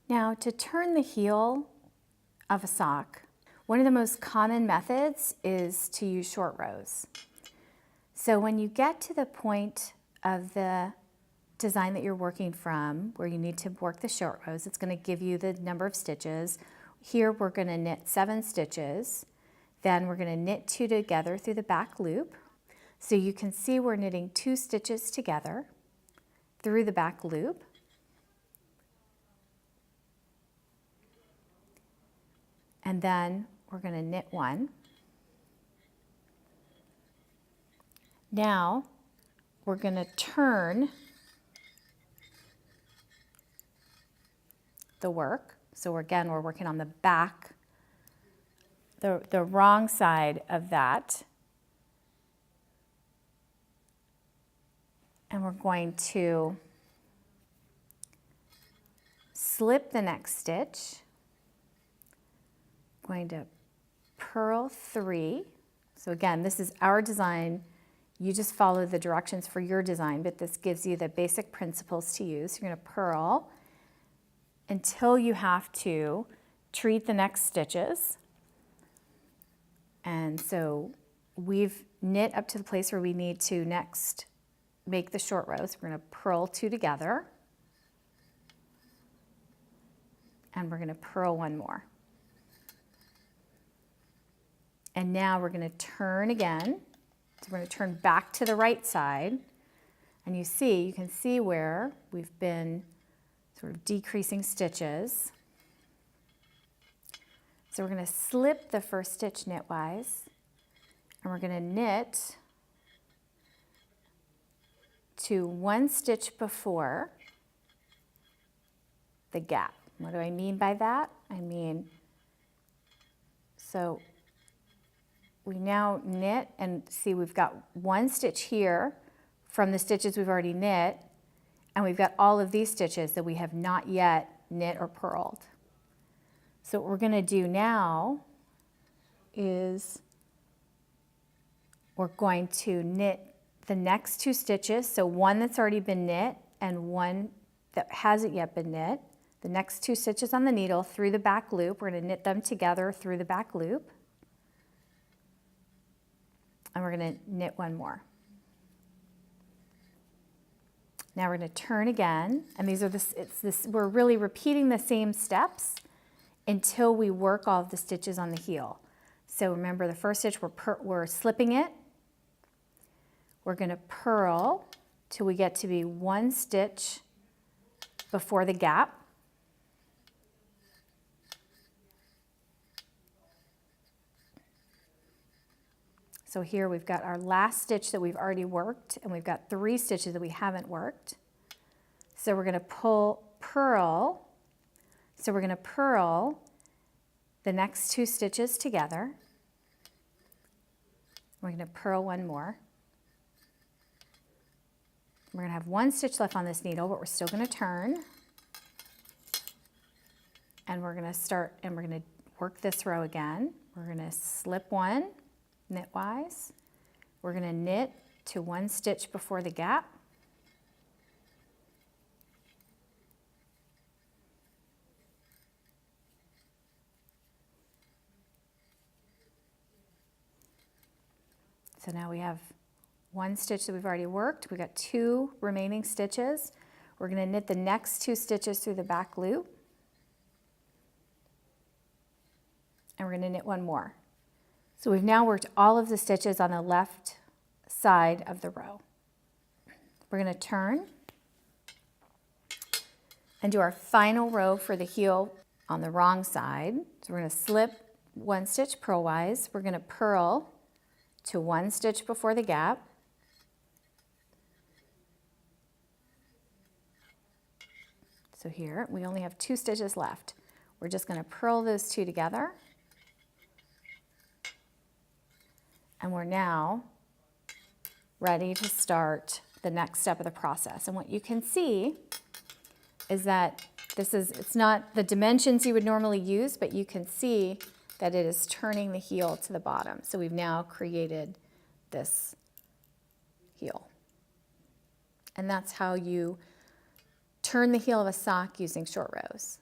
Now, to turn the heel of a sock, one of the most common methods is to use short rows. So when you get to the point of the design that you're working from, where you need to work the short rows, it's going to give you the number of stitches. Here we're going to knit 7 stitches. Then we're going to knit 2 together through the back loop. So you can see we're knitting 2 stitches together through the back loop. And then we're going to knit 1. Now we're going to turn the work. So again, we're working on the back, the wrong side of that. And we're going to slip the next stitch. Going to purl 3. So again, this is our design. You just follow the directions for your design, but this gives you the basic principles to use. You're going to purl until you have to treat the next stitches. And so we've knit up to the place where we need to next make the short rows. We're going to purl 2 together. And we're going to purl 1 more. And now we're going to turn again. So we're going to turn back to the right side. And you can see where we've been sort of decreasing stitches. So we're going to slip the first stitch knitwise, and we're going to knit to 1 stitch before the gap. What do I mean by that? So we now knit, and see we've got 1 stitch here from the stitches we've already knit, and we've got all of these stitches that we have not yet knit or purled. So what we're going to do now is we're going to knit the next 2 stitches, so 1 that's already been knit and 1 that hasn't yet been knit. The next 2 stitches on the needle through the back loop, we're going to knit them together through the back loop. And we're going to knit 1 more. Now we're going to turn again, and these are we're really repeating the same steps until we work all of the stitches on the heel. So remember, the first stitch we're slipping it. We're going to purl till we get to be 1 stitch before the gap. So here we've got our last stitch that we've already worked, and we've got 3 stitches that we haven't worked. So we're going to purl. So we're going to purl the next 2 stitches together. We're going to purl 1 more. We're going to have 1 stitch left on this needle, but we're still going to turn. And we're going to start, and we're going to work this row again. We're going to slip 1. Knitwise. We're going to knit to 1 stitch before the gap. So now we have 1 stitch that we've already worked. We've got 2 remaining stitches. We're going to knit the next 2 stitches through the back loop. And we're going to knit 1 more. So we've now worked all of the stitches on the left side of the row. We're going to turn and do our final row for the heel on the wrong side. So we're going to slip 1 stitch purlwise. We're going to purl to 1 stitch before the gap. So here we only have 2 stitches left. We're just going to purl those 2 together. And we're now ready to start the next step of the process. And what you can see is that it's not the dimensions you would normally use, but you can see that it is turning the heel to the bottom. So we've now created this heel. And that's how you turn the heel of a sock using short rows.